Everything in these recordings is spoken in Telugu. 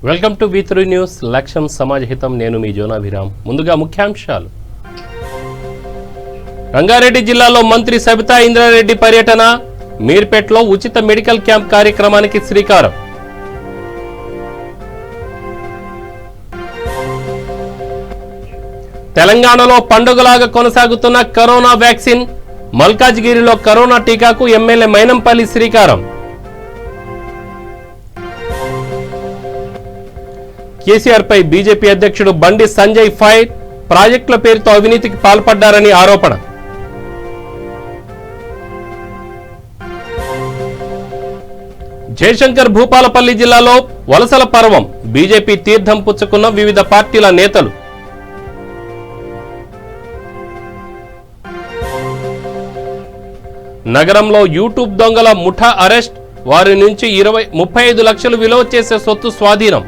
Welcome to V3 news. లక్ష్యం సమాజహితం. నేను మీ జోనాభిరామ్. ముందుగా ముఖ్యాంశాలు. రంగారెడ్డి జిల్లాలో మంత్రి సబితా ఇంద్రారెడ్డి పర్యటన. మీర్పేటలో ఉచిత మెడికల్ క్యాంప్ కార్యక్రమానికి శ్రీకారం. తెలంగాణలో పండుగలాగా కొనసాగుతున్న కరోనా వ్యాక్సిన్. మల్కాజ్గిరిలో కరోనా టీకాకు ఎమ్మెల్యే మైనంపల్లి శ్రీకారం. కేసీఆర్ పై బీజేపీ అధ్యక్షుడు బండి సంజయ్ ఫైర్. ప్రాజెక్టుల పేరుతో అవినీతికి పాల్పడ్డారని ఆరోపణ. జయశంకర్ భూపాలపల్లి జిల్లాలో వలసల పర్వం. బీజేపీ తీర్థం పుచ్చుకున్న వివిధ పార్టీల నేతలు. నగరంలో యూట్యూబ్ దొంగల ముఠా అరెస్ట్. వారి నుంచి 35 లక్షలు విలువ చేసే సొత్తు స్వాధీనం.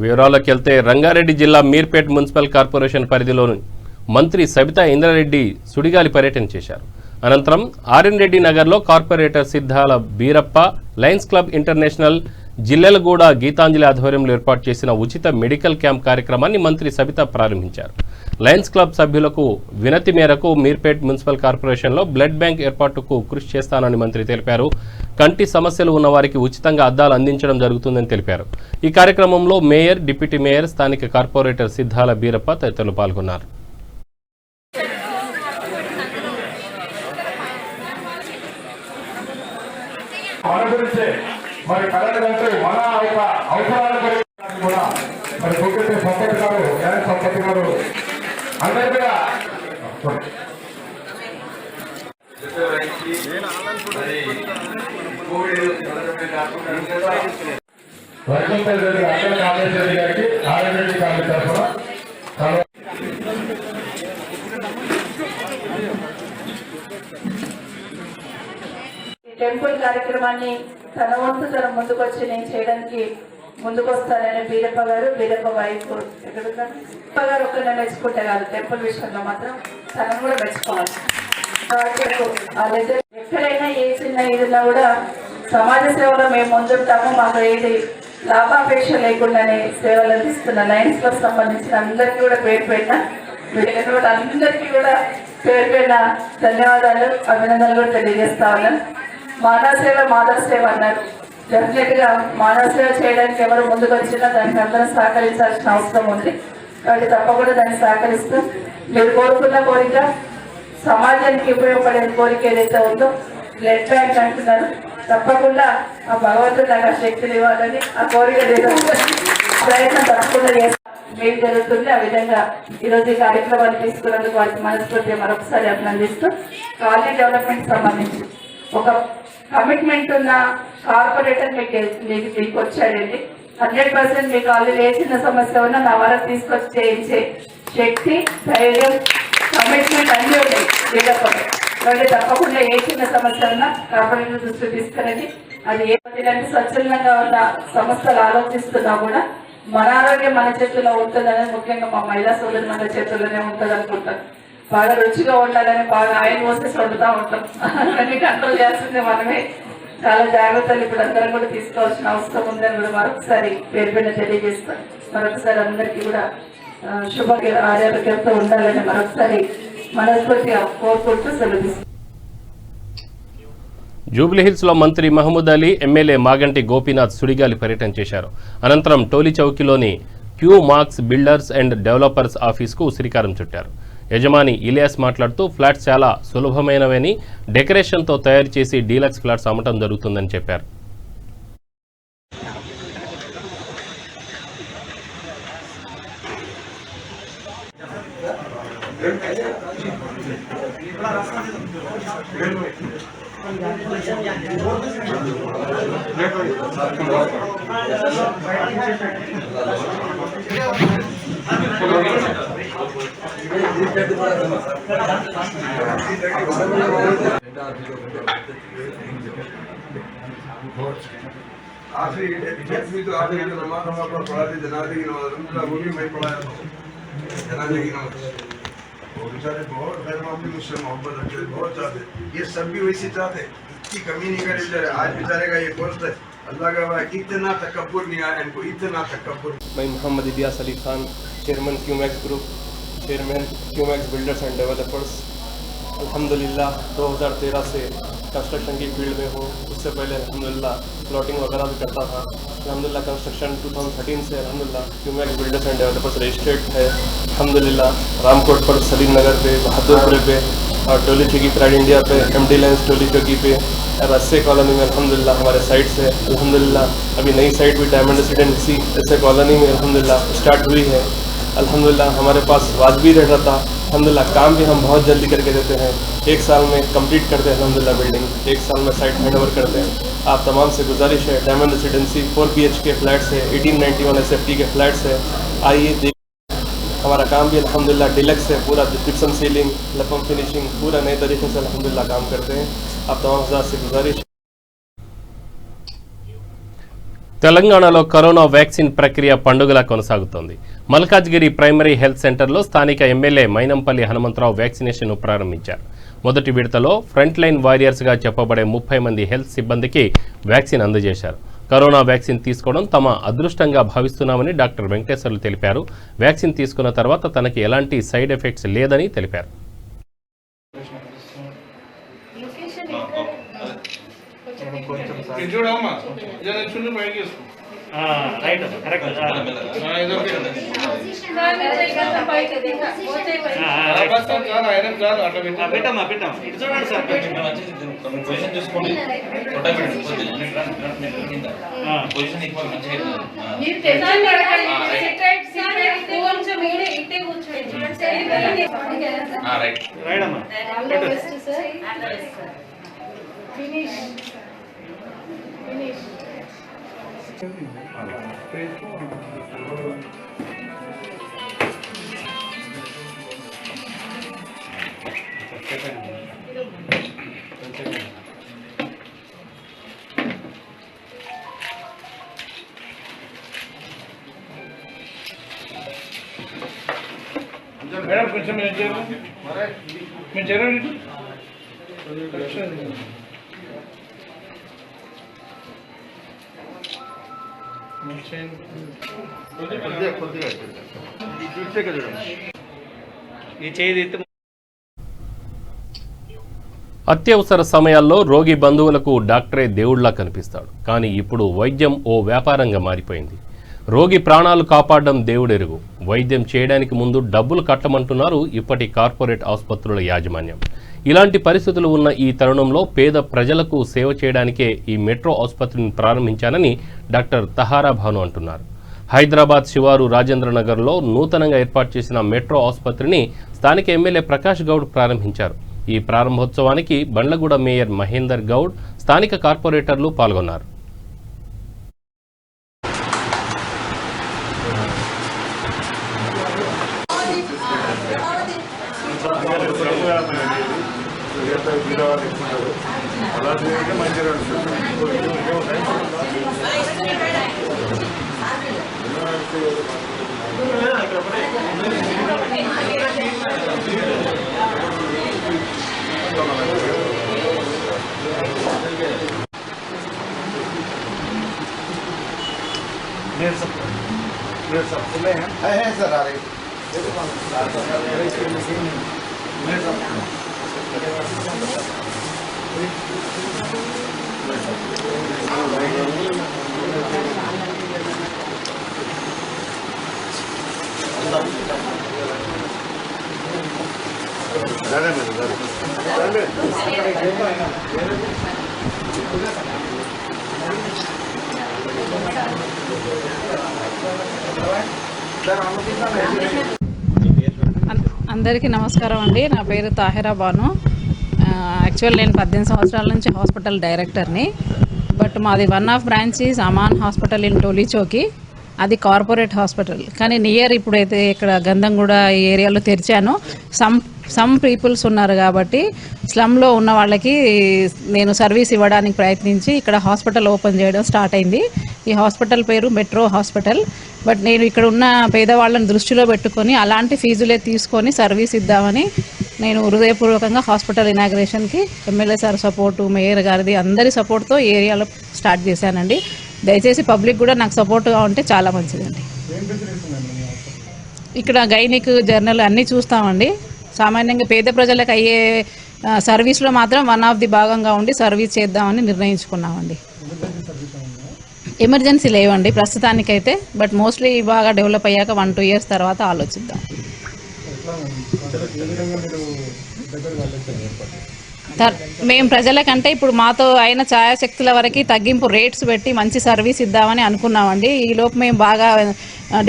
వివరాల్లోకి వెళ్తే రంగారెడ్డి జిల్లా మీర్పేట్ మున్సిపల్ కార్పొరేషన్ పరిధిలోని మంత్రి సబితా ఇంద్రారెడ్డి సుడిగాలి పర్యటన చేశారు. అనంతరం ఆర్ఎన్ రెడ్డి నగర్లో corporator Siddhala Beerappa, lions club international, Jillelaguda Geetanjali ఆధ్వర్యంలో ఏర్పాటు చేసిన ఉచిత మెడికల్ క్యాంప్ కార్యక్రమాన్ని మంత్రి సబిత ప్రారంభించారు. లయన్స్ క్లబ్ సభ్యులకు వినతి మేరకు మీర్పేట్ మున్సిపల్ కార్పొరేషన్లో బ్లడ్ బ్యాంక్ ఏర్పాటుకు కృషి చేస్తానని మంత్రి తెలిపారు. కంటి సమస్యలు ఉన్న వారికి ఉచితంగా అద్దాలు అందించడం జరుగుతుందని తెలిపారు. ఈ కార్యక్రమంలో మేయర్, డిప్యూటీ మేయర్, స్థానిక కార్పొరేటర్ సిద్ధాల బీరప్ప తదితరులు పాల్గొన్నారు. మరి కరెంట్ అంటే మన యొక్క అవసరాల కూడా మరి ముఖ్యమంత్రి సంపత్ గారు, న్యాయ సంపత్ గారు అందరూ కూడా వర్గంపల్లి రెడ్డి అక్కడ కామేశ్వరి గారికి ఆర్ఎన్రెడ్డి గారి తరఫున టెంపుల్ కార్యక్రమాన్ని తన వంతు తన ముందుకు వచ్చి నేను చేయడానికి ముందుకు వస్తానని బీరప్ప వైఫ్ ఎక్కడ గారు ఒక్కరిని మెచ్చుకుంటే కాదు, టెంపుల్ విషయంలో మాత్రం తనను కూడా మెచ్చుకోవాలి. ఎక్కడైనా ఏ చిన్న ఇదిన్నా కూడా సమాజ సేవలో మేము ముందుంటాము. మాకు ఏది లాభాపేక్ష లేకుండానే సేవలు అందిస్తున్న లయన్స్ క్లబ్ సంబంధించిన అందరికీ కూడా పేరు పెట్టిన అందరికీ కూడా పేరు పెట్టిన ధన్యవాదాలు, అభినందనలు కూడా తెలియజేస్తా ఉన్నాను. మానవ సేవ మాధవ సేవ అన్నారు. డెఫినెట్ గా మానవ సేవ చేయడానికి ఎవరు ముందుకు వచ్చినా దానికి అందరం సహకరించాల్సిన అవసరం ఉంది. కాబట్టి తప్పకుండా దాన్ని సహకరిస్తూ మీరు కోరుకున్న కోరిక, సమాజానికి ఉపయోగపడే కోరిక ఏదైతే ఉందో బ్లడ్ బ్యాంక్ అంటున్నారు, తప్పకుండా ఆ భగవంతుడు నాకు ఆ శక్తిని ఇవ్వాలని, ఆ కోరిక ప్రయత్నం తప్పకుండా ఏం జరుగుతుంది. ఆ విధంగా ఈరోజు ఈ కార్యక్రమాన్ని తీసుకున్నందుకు వారికి మనస్ఫూర్తిగా మరొకసారి అభినందిస్తూ, కాలనీ డెవలప్మెంట్ సంబంధించి ఒక కమిట్మెంట్ ఉన్న కార్పొరేటర్ మీకు వచ్చాడండి. 100% మీ కాలేజీలో ఏ చిన్న సమస్య ఉన్నా నా వరకు తీసుకొచ్చి చేయించే శక్తి, ధైర్యం, కమిట్మెంట్ అన్నీ ఉన్నాయి వీళ్ళపై. కాబట్టి తప్పకుండా ఏ చిన్న సమస్య ఉన్నా కార్పొరేటర్ దృష్టి తీసుకురండి. అది ఏ స్వచ్ఛందంగా ఉన్న సంస్థలు ఆలోచిస్తున్నా కూడా మన ఆరోగ్యం మన చేతుల్లో ఉంటుందని, ముఖ్యంగా మా మహిళా సోదరు మన చేతుల్లోనే ఉంటుంది అనుకుంటాను. బాగా రుచిగా ఉండాలని బాగా ఆయిల్ పోసేసి వండుతూ ఉంటాం. అన్ని కంట్రోల్ చేస్తుంది మనమే. చాలా జాగ్రత్తలు ఇప్పుడు అందరం కూడా తీసుకోవాల్సిన అవసరం ఉందని కూడా మరొకసారి పేరు పైన తెలియజేస్తాం. మరొకసారి అందరికీ కూడా శుభ ఆరోగ్యంతో ఉండాలని మరొకసారి మనస్ఫూర్తిగా కోరుకుంటూ సెలవు. జూబ్లీహిల్స్ లో మంత్రి మహమూద్ అలీ, ఎమ్మెల్యే మాగంటి గోపీనాథ్ సుడిగాలి పర్యటన చేశారు. అనంతరం టోలీ చౌకీలోని Q marks builders and developers ఆఫీస్కు శ్రీకారం చుట్టారు. యజమాని ఇలియాస్ మాట్లాడుతూ ఫ్లాట్స్ చాలా సులభమైనవని, డెకరేషన్తో తయారు చేసి డీలక్స్ ఫ్లాట్స్ అమ్మటం జరుగుతుందని చెప్పారు. आखिरी भी तो आखिरी नमाज पर पढ़ा थे जनाजे की नमाज वो भी मैं पढ़ाया जनाजे की नमाज वो बेचारे बहुत गैर मामूली मुझसे मोहब्बत रखते बहुत चाहते, ये सब भी वैसे चाहते इसकी कमी नहीं करे बेचारे। आज बेचारे का ये पोस्ट अल्लाह का इतना तकब्बुर नहीं आया इनको, इतना तकब्बुर। मैं Mohammed Ilyas Ali Khan, chairman Qmax group, chairman Qmax builders and developers. अल्हम्दुलिल्लाह 2013 से कंस्ट्रक्शन की फील्ड में हूँ। उससे पहले अल्हम्दुलिल्लाह प्लॉटिंग वगैरह भी करता था। अल्हम्दुलिल्लाह कंस्ट्रक्शन 2013 से अल्हम्दुलिल्लाह QMax builders and developers registered है। अल्हम्दुलिल्लाह रामकोट पर, सलीम नगर पे, बहादुरपुरे पे और टोली चौकी प्राइड इंडिया पे, MD लाइन्स टोली चौकी पे, रस्से कॉलोनी में अल्हम्दुलिल्लाह हमारे साइट्स है। अल्हम्दुलिल्लाह अभी नई साइट भी डायमंड रेसिडेंसी रस्से कॉलोनी में अल्हम्दुलिल्लाह स्टार्ट हुई है। अल्हम्दुलिल्लाह हमारे पास वाजबी रेट रहता। अल्हम्दुलिल्लाह काम भी हम बहुत जल्दी करके देते हैं। 1 साल में कंप्लीट करते हैं अल्हम्दुलिल्लाह बिल्डिंग, 1 साल में साइट हैंडओवर करते हैं। आप तमाम से गुजारिश है, डायमंड रेसिडेंसी 4 BHK फ्लैट्स है, 1891 SFT के फ्लैट्स है। आइए देख, हमारा काम भी अल्हम्दुलिल्लाह डिलक्स है, पूरा जिप्सम सीलिंग, लपम फिनिशिंग पूरा नए तरीके से अल्हम्दुलिल्लाह काम करते हैं। आप तमाम हज़रात से गुजारिश। తెలంగాణలో కరోనా వ్యాక్సిన్ ప్రక్రియ పండుగలా కొనసాగుతోంది. మల్కాజ్గిరి ప్రైమరీ హెల్త్ సెంటర్లో స్థానిక ఎమ్మెల్యే మైనంపల్లి హనుమంతరావు వ్యాక్సినేషన్ను ప్రారంభించారు. మొదటి విడతలో ఫ్రంట్ లైన్ వారియర్స్గా చెప్పబడే 30 మంది హెల్త్ సిబ్బందికి వ్యాక్సిన్ అందజేశారు. కరోనా వ్యాక్సిన్ తీసుకోవడం తమ అదృష్టంగా భావిస్తున్నామని డాక్టర్ వెంకటేశ్వర్లు తెలిపారు. వ్యాక్సిన్ తీసుకున్న తర్వాత తనకి ఎలాంటి సైడ్ ఎఫెక్ట్స్ లేదని తెలిపారు. మేడం కొంచెం మీరు చేరండి. అత్యవసర సమయాల్లో రోగి బంధువులకు డాక్టరే దేవుళ్లా కనిపిస్తాడు. కానీ ఇప్పుడు వైద్యం ఓ వ్యాపారంగా మారిపోయింది. రోగి ప్రాణాలు కాపాడడం దేవుడెరుగు. వైద్యం చేయడానికి ముందు డబ్బులు కట్టమంటున్నారు ఇప్పటి కార్పొరేట్ ఆసుపత్రుల యాజమాన్యం. ఇలాంటి పరిస్థితులు ఉన్న ఈ తరుణంలో పేద ప్రజలకు సేవ చేయడానికే ఈ మెట్రో ఆసుపత్రిని ప్రారంభించానని డాక్టర్ తహారా భాను అంటున్నారు. హైదరాబాద్ శివారు రాజేంద్రనగర్లో నూతనంగా ఏర్పాటు చేసిన మెట్రో ఆసుపత్రిని స్థానిక ఎమ్మెల్యే ప్రకాష్ గౌడ్ ప్రారంభించారు. ఈ ప్రారంభోత్సవానికి బండ్లగూడ మేయర్ మహేందర్ గౌడ్, స్థానిక కార్పొరేటర్లు పాల్గొన్నారు. है सर आ रही అందరికీ నమస్కారం అండి. నా పేరు తాహిరా బాను. యాక్చువల్ నేను 18 సంవత్సరాల నుంచి హాస్పిటల్ డైరెక్టర్ని. బట్ మాది one of branch is Aman hospital in Toli Chowki. అది కార్పొరేట్ హాస్పిటల్. కానీ నియర్ ఇప్పుడైతే ఇక్కడ గంధంగూడ ఈ ఏరియాలో తెరిచాను. సమ్ పీపుల్స్ ఉన్నారు కాబట్టి స్లమ్లో ఉన్న వాళ్ళకి నేను సర్వీస్ ఇవ్వడానికి ప్రయత్నించి ఇక్కడ హాస్పిటల్ ఓపెన్ చేయడం స్టార్ట్ అయింది. ఈ హాస్పిటల్ పేరు మెట్రో హాస్పిటల్. బట్ నేను ఇక్కడ ఉన్న పేదవాళ్ళని దృష్టిలో పెట్టుకొని అలాంటి ఫీజులే తీసుకొని సర్వీస్ ఇద్దామని నేను హృదయపూర్వకంగా హాస్పిటల్ ఇనాగ్రేషన్కి ఎమ్మెల్యే సార్ సపోర్టు, మేయర్ గారిది అందరి సపోర్ట్తో ఏరియాలో స్టార్ట్ చేశానండి. దయచేసి పబ్లిక్ కూడా నాకు సపోర్ట్గా ఉంటే చాలా మంచిదండి. ఇక్కడ గైనిక్, జర్నల్ అన్నీ చూస్తామండి. సామాన్యంగా పేద ప్రజలకు అయ్యే సర్వీస్లో మాత్రం వన్ ఆఫ్ ది భాగంగా ఉండి సర్వీస్ చేద్దామని నిర్ణయించుకున్నామండి. ఎమర్జెన్సీ లేవండి ప్రస్తుతానికైతే, బట్ మోస్ట్లీ బాగా డెవలప్ అయ్యాక 1-2 years తర్వాత ఆలోచిద్దాం. మేము ప్రజలకంటే ఇప్పుడు మాతో అయిన ఛాయాశక్తుల వరకు తగ్గింపు రేట్స్ పెట్టి మంచి సర్వీస్ ఇద్దామని అనుకున్నామండి. ఈలోపు మేము బాగా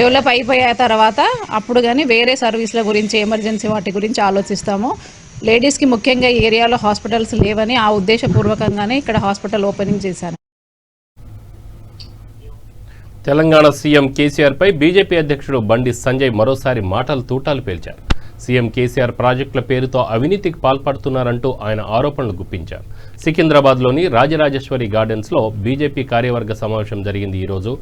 డెవలప్ అయిపోయే తర్వాత అప్పుడు కానీ వేరే సర్వీస్ల గురించి, ఎమర్జెన్సీ వాటి గురించి ఆలోచిస్తాము. లేడీస్కి ముఖ్యంగా ఈ ఏరియాలో హాస్పిటల్స్ లేవని ఆ ఉద్దేశపూర్వకంగానే ఇక్కడ హాస్పిటల్ ఓపెనింగ్ చేశాను. తెలంగాణ సీఎం కేసీఆర్పై బీజేపీ అధ్యక్షుడు బండి సంజయ్ మరోసారి మాటలు తూటాలు పేల్చారు. సీఎం కేసీఆర్ ప్రాజెక్టుల పేరుతో అవినీతికి పాల్పడుతున్నారంటూ ఆయన ఆరోపణలు గుప్పించారు. సికింద్రాబాద్లోని రాజరాజేశ్వరి గార్డెన్స్లో బీజేపీ కార్యవర్గ సమావేశం జరిగింది ఈరోజు.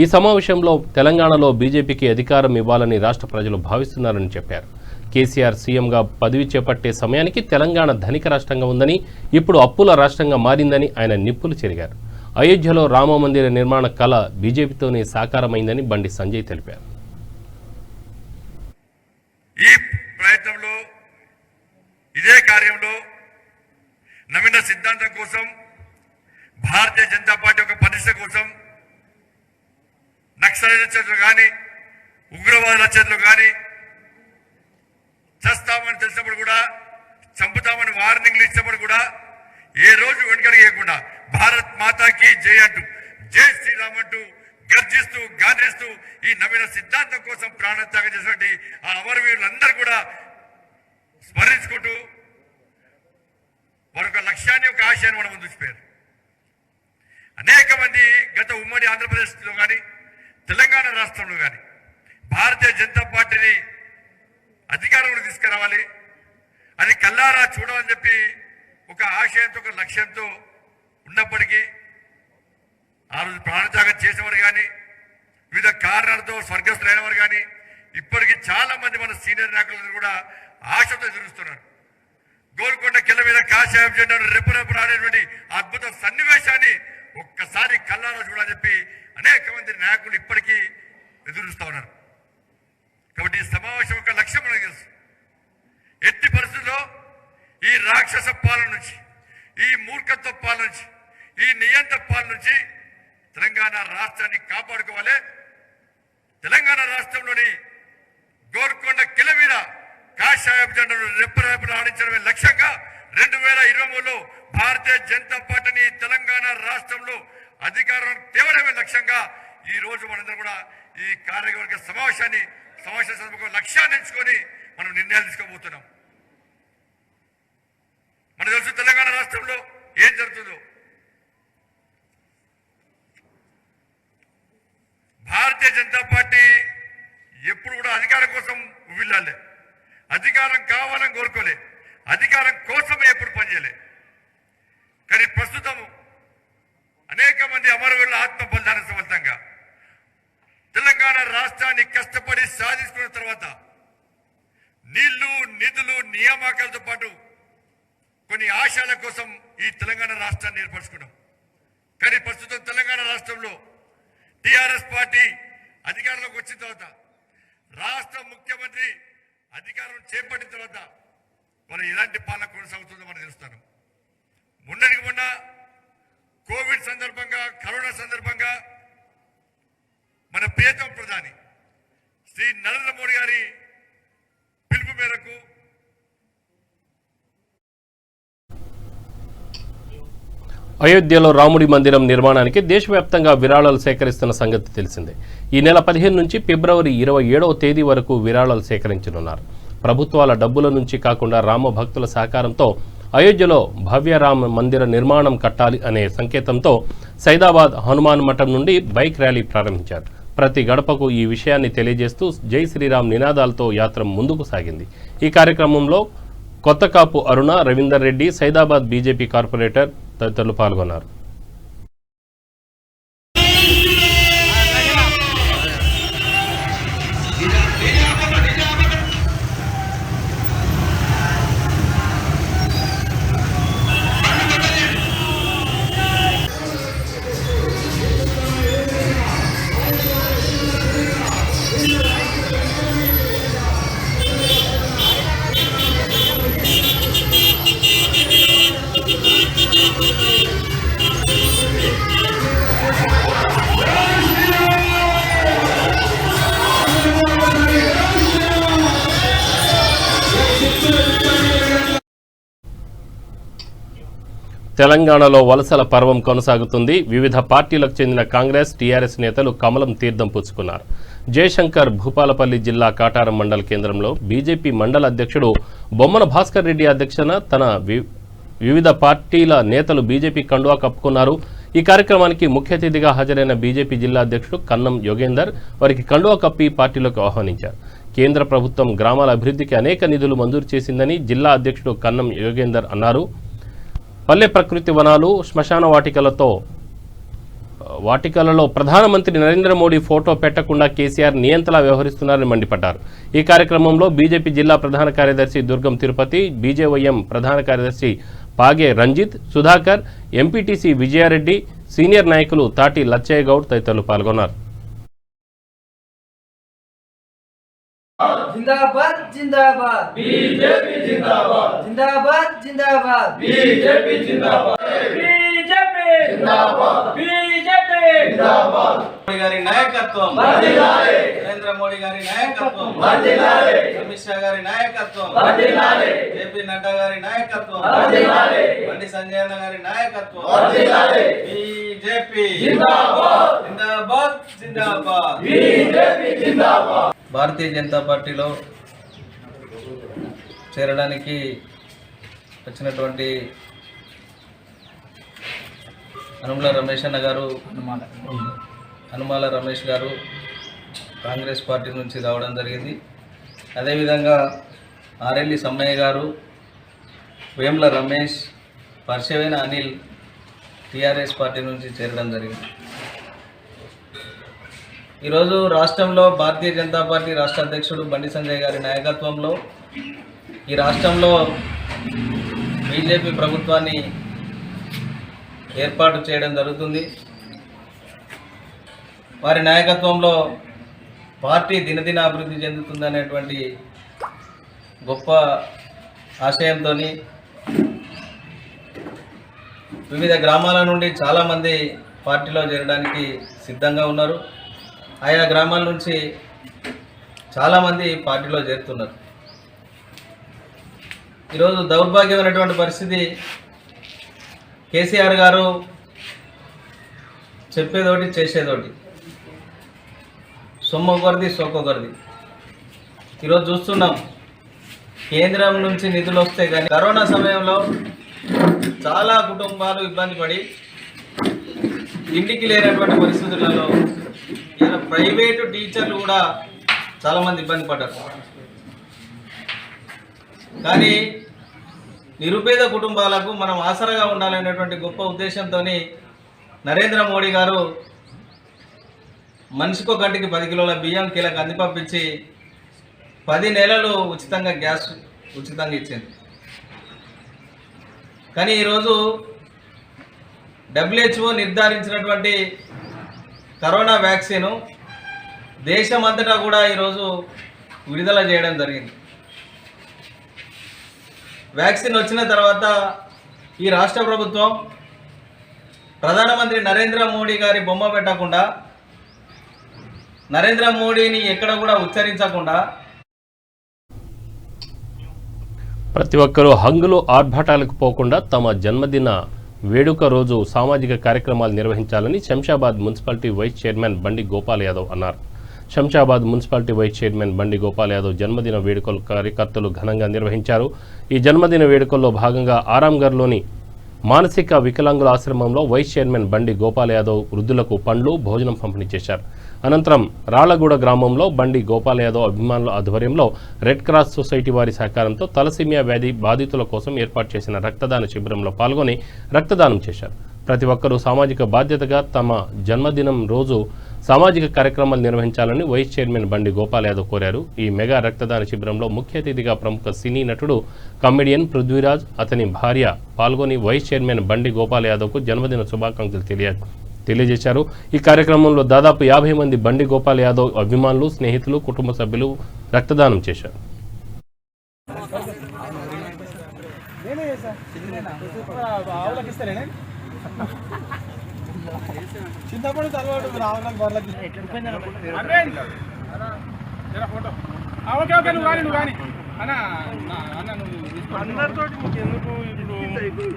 ఈ సమావేశంలో తెలంగాణలో బీజేపీకి అధికారం ఇవ్వాలని రాష్ట్ర ప్రజలు భావిస్తున్నారని చెప్పారు. కేసీఆర్ సీఎంగా పదవి చేపట్టే సమయానికి తెలంగాణ ధనిక రాష్ట్రంగా ఉందని, ఇప్పుడు అప్పుల రాష్ట్రంగా మారిందని ఆయన నిప్పులు చెరిగారు. అయోధ్యలో రామమందిర నిర్మాణ కళ బీజేపీతోనే సాకారమైందని బండి సంజయ్ తెలిపారు. ఈ ప్రయత్నంలో, ఇదే కార్యంలో నవీన సిద్ధాంతం కోసం, భారతీయ జనతా పార్టీ యొక్క ప్రతిష్ట కోసం నక్సలైట్ల చేతులు కానీ, ఉగ్రవాదుల చేతులు కానీ, చస్తామని తెలిసినప్పుడు కూడా, చంపుతామని వార్నింగ్లు ఇచ్చినప్పుడు కూడా ఏ రోజు వెనుకడిగేయకుండా భారత్ మాతాకి జై అంటూ, జై శ్రీరామ్ అంటూ గర్జిస్తూ, గాంధిస్తూ ఈ నవీన సిద్ధాంతం కోసం ప్రాణత్యాగం చేసినటువంటి ఆ అమరవీరులందరూ కూడా స్మరించుకుంటూ మరొక లక్ష్యాన్ని, ఒక ఆశయాన్ని మనం ముందు చూసిపోయారు. అనేక మంది గత ఉమ్మడి ఆంధ్రప్రదేశ్లో కానీ, తెలంగాణ రాష్ట్రంలో కానీ భారతీయ జనతా పార్టీని అధికారంలో తీసుకురావాలి, అది కల్లారా చూడాలని చెప్పి ఒక ఆశయంతో, ఒక లక్ష్యంతో ఉన్నప్పటికీ ఆ రోజు ప్రాణత్యాగం చేసేవారు కానీ, వివిధ కారణాలతో స్వర్గస్థులైన వారు కానీ ఇప్పటికీ చాలా మంది మన సీనియర్ నాయకులందరూ కూడా ఆశతో ఎదురుస్తున్నారు. గోల్కొండ కిల్ల మీద కాషాయం జెండాను రెప్పరెప్ప ఆడేటువంటి అద్భుత సన్నివేశాన్ని ఒక్కసారి కల్లారా చూడాలని చెప్పి అనేక మంది నాయకులు ఇప్పటికీ ఎదురుస్తూ ఉన్నారు. కాబట్టి ఈ సమావేశం యొక్క లక్ష్యం మనకు తెలుసు. ఎట్టి పరిస్థితుల్లో ఈ రాక్షస పాలన నుంచి, ఈ మూర్ఖత్వ పాలన నుంచి, ఈ నియంత్ర పాలన నుంచి తెలంగాణ రాష్ట్రాన్ని కాపాడుకోవాలి. తెలంగాణ రాష్ట్రంలోని గోల్కొండ కిల మీద కాషాయపు జెండాను రెప్పరెప్ప ఆడించడమే లక్ష్యంగా 2023లో భారతీయ జనతా పార్టీని తెలంగాణ రాష్ట్రంలో అధికారం తేవడమే లక్ష్యంగా ఈ రోజు మనందరం కూడా ఈ కార్యవర్గ సమావేశ లక్ష్యాన్ని ఎంచుకొని మనం నిర్ణయాలు తీసుకోబోతున్నాం. మనకు తెలుసు తెలంగాణ రాష్ట్రంలో ఏం జరుగుతుందో. భారతీయ జనతా పార్టీ ఎప్పుడు కూడా అధికారం కోసం ఉవ్విల్లాలే, అధికారం కావాలని కోరుకోలే, అధికారం కోసమే ఎప్పుడు పనిచేయలే. కానీ ప్రస్తుతం అనేక మంది అమరవీరుల ఆత్మ బలిదాన ఫలితంగా తెలంగాణ రాష్ట్రాన్ని కష్టపడి సాధించుకున్న తర్వాత నీళ్లు, నిధులు, నియామకాలతో పాటు కొన్ని ఆశయాల కోసం ఈ తెలంగాణ రాష్ట్రాన్ని ఏర్పరచుకున్నాం. కానీ ప్రస్తుతం తెలంగాణ రాష్ట్రంలో టీఆర్ఎస్ పార్టీ అధికారంలోకి వచ్చిన తర్వాత, రాష్ట్ర ముఖ్యమంత్రి అధికారం చేపట్టిన తర్వాత వాళ్ళు ఎలాంటి పాలన కొనసాగుతుందో మనం తెలుస్తాను. మొన్నటికి మొన్న కోవిడ్ సందర్భంగా, కరోనా సందర్భంగా మన ప్రియతమ ప్రధాని శ్రీ నరేంద్ర మోడీ గారి పిలుపు మేరకు అయోధ్యలో రాముడి మందిరం నిర్మాణానికి దేశవ్యాప్తంగా విరాళాలు సేకరిస్తున్న సంగతి తెలిసిందే. ఈ నెల 15 నుంచి ఫిబ్రవరి 27వ తేదీ వరకు విరాళాలు సేకరించనున్నారు. ప్రభుత్వాల డబ్బుల నుంచి కాకుండా రామ భక్తుల సహకారంతో అయోధ్యలో భవ్య రామ మందిర నిర్మాణం కట్టాలి అనే సంకేతంతో సైదాబాద్ హనుమాన్ మఠం నుండి బైక్ ర్యాలీ ప్రారంభించారు. ప్రతి గడపకు ఈ విషయాన్ని తెలియజేస్తూ జై శ్రీరామ్ నినాదాలతో యాత్ర ముందుకు సాగింది. ఈ కార్యక్రమంలో కొత్తకాపు అరుణ, రవీందర్ రెడ్డి, సైదాబాద్ బీజేపీ కార్పొరేటర్ తదితరులు పాల్గొన్నారు. తెలంగాణలో వలసల పర్వం కొనసాగుతుంది. వివిధ పార్టీలకు చెందిన కాంగ్రెస్, టీఆర్ఎస్ నేతలు కమలం తీర్థం పుచ్చుకున్నారు. జయశంకర్ భూపాలపల్లి జిల్లా కాటారం మండల కేంద్రంలో బీజేపీ మండల అధ్యక్షుడు బొమ్మన భాస్కర్ రెడ్డి అధ్యక్షతన తన వివిధ పార్టీల నేతలు బీజేపీ కండువా కప్పుకున్నారు. ఈ కార్యక్రమానికి ముఖ్య అతిథిగా హాజరైన బీజేపీ జిల్లా అధ్యక్షుడు కన్నం యోగేందర్ వారికి కండువా కప్పి పార్టీలోకి ఆహ్వానించారు. కేంద్ర ప్రభుత్వం గ్రామాల అభివృద్ధికి అనేక నిధులు మంజూరు చేసిందని జిల్లా అధ్యక్షుడు కన్నం యోగేందర్ అన్నారు. పల్లె ప్రకృతి వనాలు, శ్మశాన వాటికలలో ప్రధానమంత్రి నరేంద్ర మోడీ ఫోటో పెట్టకుండా కేసీఆర్ నియంతలా వ్యవహరిస్తున్నారని మండిపడ్డారు. ఈ కార్యక్రమంలో బీజేపీ జిల్లా ప్రధాన కార్యదర్శి దుర్గం తిరుపతి, బీజేవైఎం ప్రధాన కార్యదర్శి పాగే రంజిత్, సుధాకర్, ఎంపీటీసీ విజయారెడ్డి, సీనియర్ నాయకులు తాటి లచ్చయ్య గౌడ్ తదితరులు పాల్గొన్నారు. जिंदाबाद जिंदाबाद बीजेपी जिंदाबाद जिंदाबाद जिंदाबाद बीजेपी जिंदाबाद बीजेपी जिंदाबाद बीजेपी जिंदाबाद मोदी गारी नायकत्వం వర్ధిల్లాలి నరేంద్ర మోడీ గారి నాయకత్వం వర్ధిల్లాలి అమిత్ షా గారి నాయకత్వం వర్ధిల్లాలి జేపీ నడ్డా గారి నాయకత్వం వర్ధిల్లాలి బండి సంజయ్ అన్న గారి నాయకత్వం వర్ధిల్లాలి बीजेपी जिंदाबाद जिंदाबाद जिंदाबाद बीजेपी जिंदाबाद భారతీయ జనతా పార్టీలో చేరడానికి వచ్చినటువంటి అనుమాల రమేష్ అన్న గారు, అనుమాల రమేష్ గారు కాంగ్రెస్ పార్టీ నుంచి రావడం జరిగింది. అదేవిధంగా ఆరెల్లి సమ్మయ్య గారు, వేముల రమేష్, పర్షవేన అనిల్ టీఆర్ఎస్ పార్టీ నుంచి చేరడం జరిగింది. ఈరోజు రాష్ట్రంలో భారతీయ జనతా పార్టీ రాష్ట్ర అధ్యక్షుడు బండి సంజయ్ గారి నాయకత్వంలో ఈ రాష్ట్రంలో బీజేపీ ప్రభుత్వాన్ని ఏర్పాటు చేయడం జరుగుతుంది. వారి నాయకత్వంలో పార్టీ దినదిన అభివృద్ధి చెందుతుందనేటువంటి గొప్ప ఆశయంతో వివిధ గ్రామాల నుండి చాలామంది పార్టీలో చేరడానికి సిద్ధంగా ఉన్నారు. ఆయా గ్రామాల నుంచి చాలామంది పార్టీలో చేరుతున్నారు. ఈరోజు దౌర్భాగ్యమైనటువంటి పరిస్థితి, కేసీఆర్ గారు చెప్పేదోటి చేసేదోటి, సొమ్మొకరిది సొక్కొకరిది. ఈరోజు చూస్తున్నాం, కేంద్రం నుంచి నిధులు వస్తే కానీ కరోనా సమయంలో చాలా కుటుంబాలు ఇబ్బంది పడి ఇంటికి లేనటువంటి పరిస్థితులలో ఇలా ప్రైవేటు టీచర్లు కూడా చాలామంది ఇబ్బంది పడ్డారు. కానీ నిరుపేద కుటుంబాలకు మనం ఆసరగా ఉండాలనేటువంటి గొప్ప ఉద్దేశంతో నరేంద్ర మోడీ గారు మనిషికో గంటకి 10 కిలోల బియ్యం కీలకు అందిపంపించి 10 నెలలు ఉచితంగా గ్యాస్ ఉచితంగా ఇచ్చింది. కానీ ఈరోజు WHO నిర్ధారించినటువంటి కరోనా వ్యాక్సిన్ దేశమంతటా కూడా ఈరోజు విడుదల చేయడం జరిగింది. వ్యాక్సిన్ వచ్చిన తర్వాత ఈ రాష్ట్ర ప్రభుత్వం ప్రధానమంత్రి నరేంద్ర మోడీ గారి బొమ్మ పెట్టకుండా, నరేంద్ర మోడీని ఎక్కడ కూడా ఉచ్చరించకుండా ప్రతి ఒక్కరూ హంగులు ఆర్భాటాలకు పోకుండా తమ జన్మదిన వేడుక రోజు సామాజిక కార్యక్రమాలు నిర్వహించాలని శంషాబాద్ మున్సిపాలిటీ వైస్ చైర్మన్ బండి గోపాల్ యాదవ్ అన్నారు. శంషాబాద్ మున్సిపాలిటీ వైస్ చైర్మన్ బండి గోపాల్ యాదవ్ జన్మదిన వేడుకలు కార్యకర్తలు ఘనంగా నిర్వహించారు. ఈ జన్మదిన వేడుకల్లో భాగంగా ఆరాంఘర్లోని మానసిక వికలాంగుల ఆశ్రమంలో వైస్ చైర్మన్ బండి గోపాల్ యాదవ్ వృద్ధులకు పండ్లు, భోజనం పంపిణీ చేశారు. అనంతరం రాళ్లగూడ గ్రామంలో బండి గోపాల్ యాదవ్ అభిమానుల ఆధ్వర్యంలో రెడ్ క్రాస్ సొసైటీ వారి సహకారంతో తలసీమియా వ్యాధి బాధితుల కోసం ఏర్పాటు చేసిన రక్తదాన శిబిరంలో పాల్గొని రక్తదానం చేశారు. ప్రతి ఒక్కరూ సామాజిక బాధ్యతగా తమ జన్మదినం రోజు సామాజిక కార్యక్రమాలు నిర్వహించాలని వైస్ చైర్మన్ బండి గోపాల్ యాదవ్ కోరారు. ఈ మెగా రక్తదాన శిబిరంలో ముఖ్య అతిథిగా ప్రముఖ సినీ నటుడు కమెడియన్ పృథ్వీరాజ్, అతని భార్య పాల్గొని వైస్ చైర్మన్ బండి గోపాల్ యాదవ్కు జన్మదిన శుభాకాంక్షలు తెలియజేశారు. ఈ కార్యక్రమంలో దాదాపు 50 మంది బండి గోపాల్ యాదవ్ అభిమానులు, స్నేహితులు, కుటుంబ సభ్యులు రక్తదానం చేశారు. చింతపడి తలవాడు రావడానికి వాళ్ళకి ఓకే ఓకే నువ్వు కానీ అన్న నువ్వు అందరితో ఎందుకు ఇప్పుడు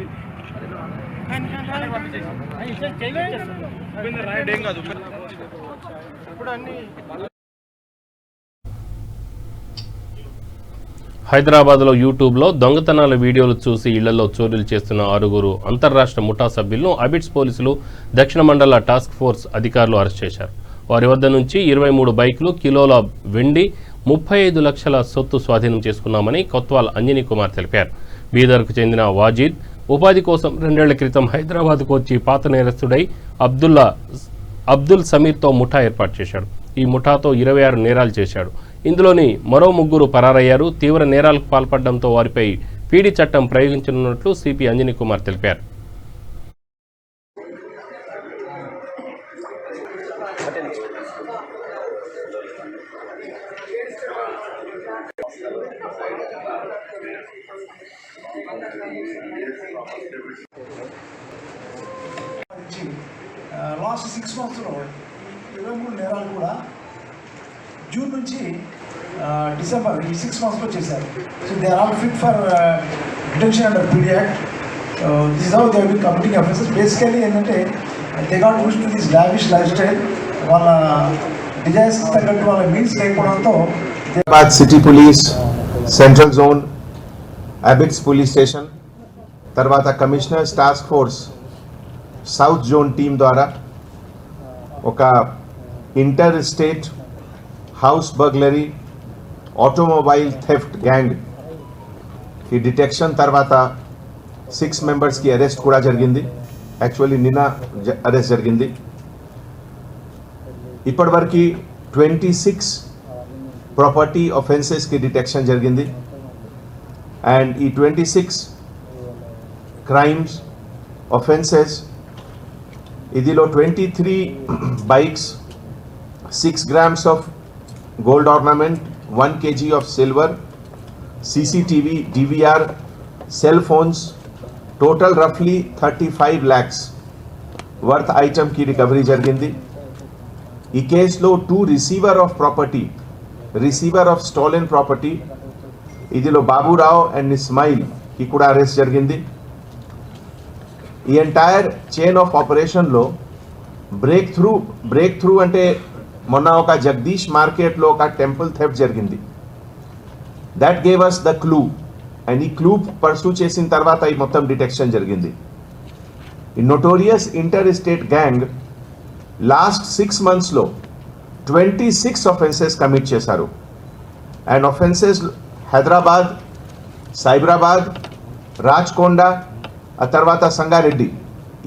హైదరాబాద్లో యూట్యూబ్లో దొంగతనాల వీడియోలు చూసి ఇళ్లలో చోరీలు చేస్తున్న 6 అంతర్రాష్ట్ర ముఠా సభ్యులను అబిడ్స్ పోలీసులు దక్షిణ మండల టాస్క్ ఫోర్స్ అధికారులు అరెస్ట్ చేశారు. వారి వద్ద నుంచి 23 బైకులు, కిలోల వెండి, 35 లక్షల సొత్తు స్వాధీనం చేసుకున్నామని కొత్వాల్ అంజనీ కుమార్ తెలిపారు. బీదర్కు చెందిన వాజీద్ ఉపాధి కోసం 2 ఏళ్ల క్రితం హైదరాబాద్కు వచ్చి పాత నేరస్తుడై అబ్దుల్ సమీర్తో ముఠా ఏర్పాటు చేశాడు. ఈ ముఠాతో 26 నేరాలు చేశాడు. ఇందులోని మరో 3 పరారయ్యారు. తీవ్ర నేరాలకు పాల్పడడంతో వారిపై పీడీ చట్టం ప్రయోగించనున్నట్లు సిపి అంజనీ కుమార్ తెలిపారు. లాస్ట్ 6 monthsలో 23 నేరాలు కూడా జూన్ నుంచి డిసెంబర్ ఈ 6 monthsలో చేశారు. So they are all fit for detention under PD act. This how they have been committing offences. Basically ఏంటంటే they got used to this lavish life style. వాళ్ళ డిజైర్స్ తగ్గట్టు వాళ్ళ మీన్స్ లేకపోవడంతో city police, central zone, Abids police station, తర్వాత commissioner's task force south zone team ద్వారా ఒక inter state house burglary, automobile theft gang ఈ డిటెక్షన్ తర్వాత 6 మెంబర్స్కి అరెస్ట్ కూడా జరిగింది. యాక్చువల్లీ నిన్న అరెస్ట్ జరిగింది. ఇప్పటివరకు 26 ప్రాపర్టీ ఆఫెన్సెస్కి డిటెక్షన్ జరిగింది. అండ్ ఈ 26 క్రైమ్స్ ఆఫెన్సెస్ ఇదిలో 23 bikes, 6 grams of gold ornament, 1 kg of silver, CCTV, DVR, cell phones, total roughly 35 lakhs worth item ki recovery jargindi. ఈ కేసులో 2 receiver of stolen property ఇదిలో బాబురావు అండ్ ఇస్మాయిల్ కి కూడా అరెస్ట్ జరిగింది. ఈ ఎంటైర్ చైన్ ఆఫ్ ఆపరేషన్లో బ్రేక్ త్రూ అంటే మొన్న ఒక జగదీష్ మార్కెట్లో ఒక టెంపుల్ థెఫ్ట్ జరిగింది. That gave us the clue. And ఈ క్లూ పర్సూ చేసిన తర్వాత ఈ మొత్తం డిటెక్షన్ జరిగింది. ఈ notorious interstate gang last 6 monthsలో 26 offenses కమిట్ చేశారు. అండ్ offenses హైదరాబాద్, సైబరాబాద్, రాజ్కొండ, ఆ తర్వాత సంగారెడ్డి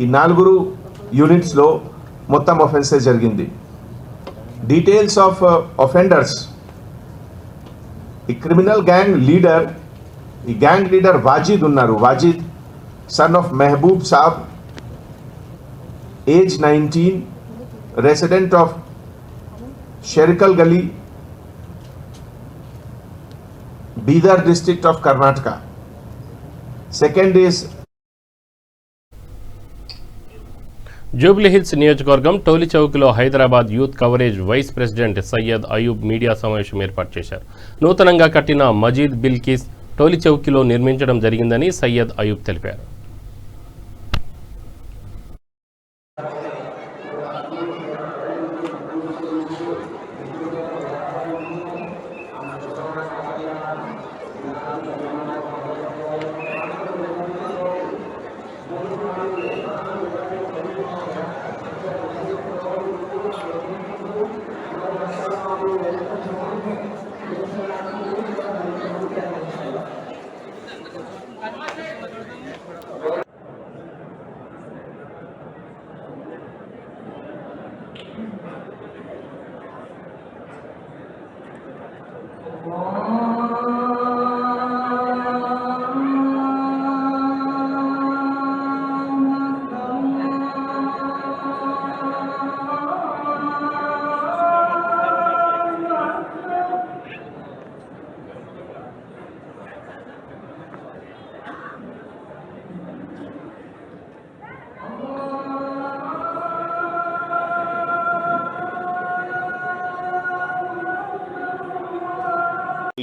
ఈ 4 యూనిట్స్లో మొత్తం offenses జరిగింది. డీటెయిల్స్ ఆఫ్ offenders, ఈ క్రిమినల్ గ్యాంగ్ లీడర్ వాజిద్ ఉన్నారు. Wajid sun of Mehboob Sab, age 19, resident of Sherikal Gali, Bidar district of Karnataka. Second is Jubilee Hills నియోజకవర్గం టోలీ చౌక్లో Hyderabad youth coverage vice president Syed Ayub media సమావేశం ఏర్పాటు చేశారు. నూతనంగా కట్టిన మజీద్ బిల్కిస్ టోలీ చౌకీలో నిర్మించడం జరిగిందని సయ్యద్ అయూబ్ తెలిపారు.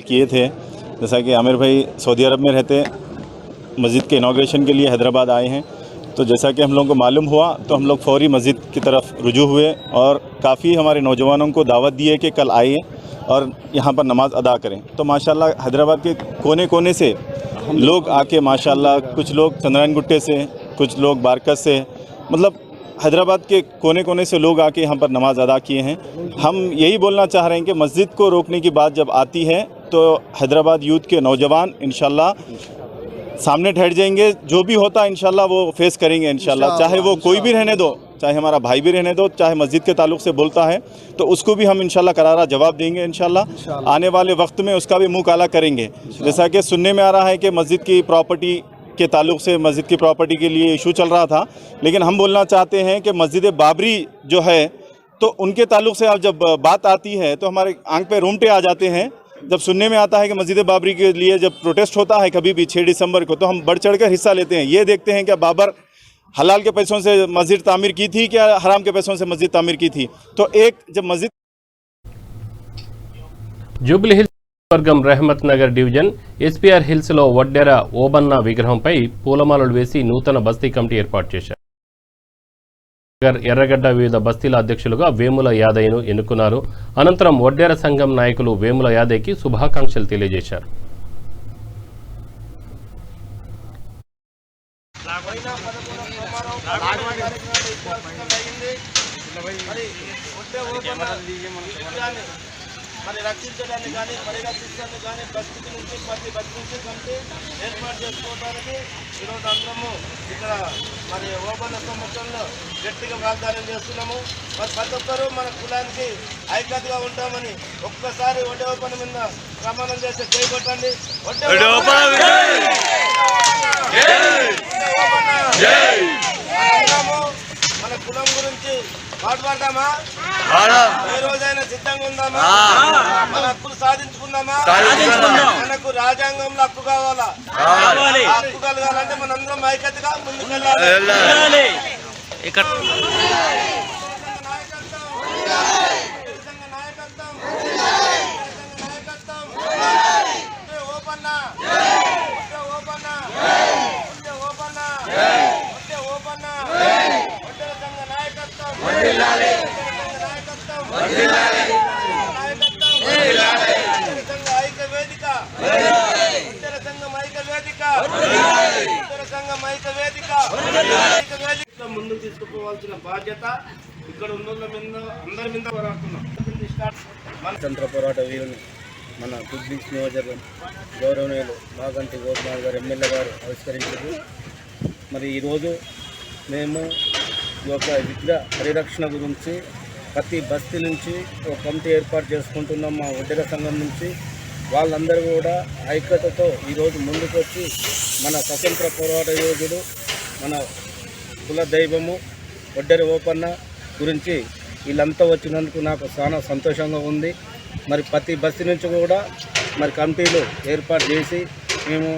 किए थे। जैसा कि आमिर भाई सऊदी अरब में रहते, मस्जिद के इनाग्रेशन के लिए हैदराबाद आए हैं, तो जैसा कि हम लोगों को मालूम हुआ तो हम लोग फौरी मस्जिद की तरफ रुजू हुए और काफ़ी हमारे नौजवानों को दावत दी है कि कल आइए और यहाँ पर नमाज अदा करें। तो माशाल्लाह हैदराबाद के कोने कोने से लोग आके माशाल्लाह, कुछ लोग चंद्रायन गुट्टे से, कुछ लोग बारकस से, मतलब हैदराबाद के कोने कोने से लोग आके यहाँ पर नमाज अदा किए हैं। हम यही बोलना चाह रहे हैं कि मस्जिद को रोकने की बात जब आती है तो हैदराबाद यूथ के नौजवान इंशाल्लाह सामने ठहर जाएंगे, जो भी होता है इंशाल्लाह वो फेस करेंगे इंशाल्लाह, चाहे वो कोई भी रहने दो, चाहे हमारा भाई भी रहने दो, चाहे मस्जिद के ताल्लुक से बोलता है तो उसको भी हम इंशाल्लाह करारा जवाब देंगे इंशाल्लाह। आने वाले वक्त में उसका भी मुंह काला करेंगे। जैसा कि सुनने में आ रहा है कि मस्जिद की प्रॉपर्टी के ताल्लुक से, मस्जिद की प्रॉपर्टी के लिए इशू चल रहा था, लेकिन हम बोलना चाहते हैं कि मस्जिद बाबरी जो है तो उनके ताल्लुक से अब जब बात आती है तो हमारे आंख पे रोंगटे आ जाते हैं जब सुनने में आता है कि मस्जिद बाबरी के लिए जब प्रोटेस्ट होता है कभी भी 6 दिसंबर को, तो हम बढ़ चढ़ कर हिस्सा लेते हैं। ये देखते हैं कि बाबर हलाल के पैसों से मस्जिद तामीर की थी क्या हराम के पैसों से मस्जिद तामीर की थी। तो एक जब मस्जिद జూబ్లీ హిల్స్ వర్గం Rahmat Nagar division SPR hills లో వడ్డెర ఓబన్న విగ్రహంపై పూలమాలలు వేసి నూతన బస్తీ కమిటీ ఏర్పాటు చేశారు. ఎర్రగడ్డ వివిధ బస్తీల అధ్యక్షులుగా వేముల యాదయ్యను ఎన్నుకున్నారు. అనంతరం వడ్డెర సంఘం నాయకులు వేముల యాదయ్యకి శుభాకాంక్షలు తెలియజేశారు. మరి రక్షించడానికి కానీ పరిరక్షించడానికి కానీ బస్తీ నుంచి ప్రతి బస్తీ నుంచి కంటే ఏర్పాటు చేసుకోవడానికి ఈరోజు అందరము ఇక్కడ మరి ఓపెన్ సమక్షంలో గట్టిగా వాగ్దానం చేస్తున్నాము. మరి ప్రతి ఒక్కరూ మన కులానికి ఐక్యతగా ఉంటామని ఒక్కసారి ఒడ్డే ఓపెన్ మీద ప్రమాణం చేస్తే చేయగొట్టండి. మన కులం గురించి మాట్లాడదామా? ఏ రోజైనా సిద్ధంగా ఉందామా? మన హక్కులు సాధించుకుందామా? మనకు రాజ్యాంగంలో హక్కు కావాలా? హక్కు కలగాలంటే మనందరం ఐక్యతగా ముందుకెళ్ళాలి. ముందుకు తీసుకుపోవాల్సిన బాధ్యత ఇక్కడ ఉన్న అందరి మీద పోరాడుతున్నాం. స్వతంత్ర పోరాట వీరుని మన జూబ్లీ నియోజకవర్గం గౌరవనీయులు మాగంటి గోపినాథ్ గారు ఎమ్మెల్యే గారు ఆవిష్కరించారు. మరి ఈరోజు మేము ఈ యొక్క విద్య పరిరక్షణ గురించి ప్రతి బస్తీ నుంచి ఒక కమిటీ ఏర్పాటు చేసుకుంటున్నాం. మా వడ్డెర సంఘం నుంచి వాళ్ళందరూ కూడా ఐక్యతతో ఈరోజు ముందుకు వచ్చి మన స్వతంత్ర పోరాట యోధుడు, మన కుల దైవము వడ్డెర ఓపన్న గురించి వీళ్ళంతా వచ్చినందుకు నాకు చాలా సంతోషంగా ఉంది. మరి ప్రతి బస్తీ నుంచి కూడా మరి కమిటీలు ఏర్పాటు చేసి మేము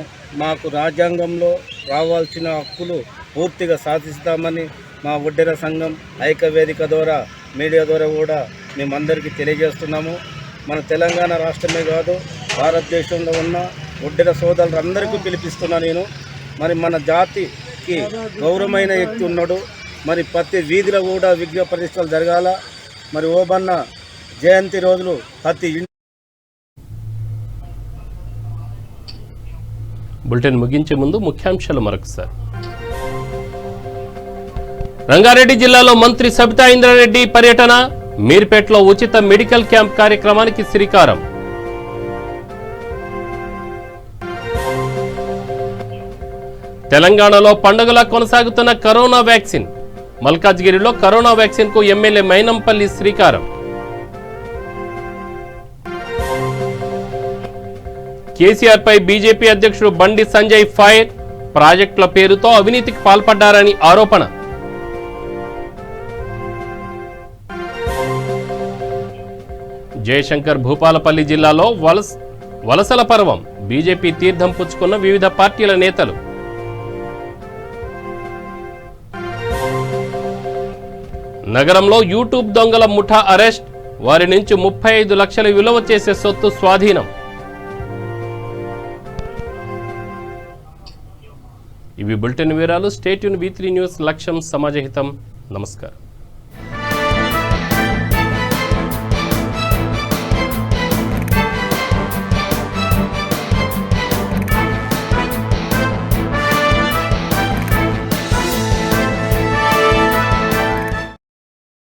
మాకు రాజ్యాంగంలో రావాల్సిన హక్కులు పూర్తిగా సాధిస్తామని మా వడ్డెర సంఘం ఐక్యవేదిక ద్వారా మీడియా ద్వారా కూడా మేమందరికీ తెలియజేస్తున్నాము. మన తెలంగాణ రాష్ట్రమే కాదు భారతదేశంలో ఉన్న వడ్డెర సోదరులందరికీ పిలిపిస్తున్నా నేను. మరి మన జాతికి గౌరవమైన వ్యక్తి ఉన్నాడు. మరి ప్రతి వీధిలో కూడా విగ్రహ ప్రతిష్టలు జరగాల. మరి ఓబన్న జయంతి రోజులు ప్రతి బులెటిన్ ముగించే ముందు ముఖ్యాంశాలు మరొకసారి. రంగారెడ్డి జిల్లాలో మంత్రి సబితా ఇంద్రారెడ్డి పర్యటన, మీర్పేటలో ఉచిత మెడికల్ క్యాంప్ కార్యక్రమానికి శ్రీకారం. తెలంగాణలో పండుగలా కొనసాగుతున్న కరోనా వ్యాక్సిన్, మల్కాజ్గిరిలో కరోనా వ్యాక్సిన్ కు ఎమ్మెల్యే మైనంపల్లి శ్రీకారం. కేసీఆర్ పై బీజేపీ అధ్యక్షుడు బండి సంజయ్ ఫైర్, ప్రాజెక్టుల పేరుతో అవినీతికి పాల్పడ్డారని ఆరోపణ. జయశంకర్ భూపాలపల్లి జిల్లాలో వలసల పర్వం, బీజేపీ తీర్థం పుచ్చుకున్న వివిధ పార్టీల నేతలు. నగరంలో యూట్యూబ్ దొంగల ముఠా అరెస్ట్, వారి నుంచి 35 లక్షల విలువ చేసే సొత్తు స్వాధీనం. ఇవి బులెటిన్ వివరాలు. స్టే ట్యూన్ V3 న్యూస్, లక్ష్యం సమాజహితం. నమస్కారం.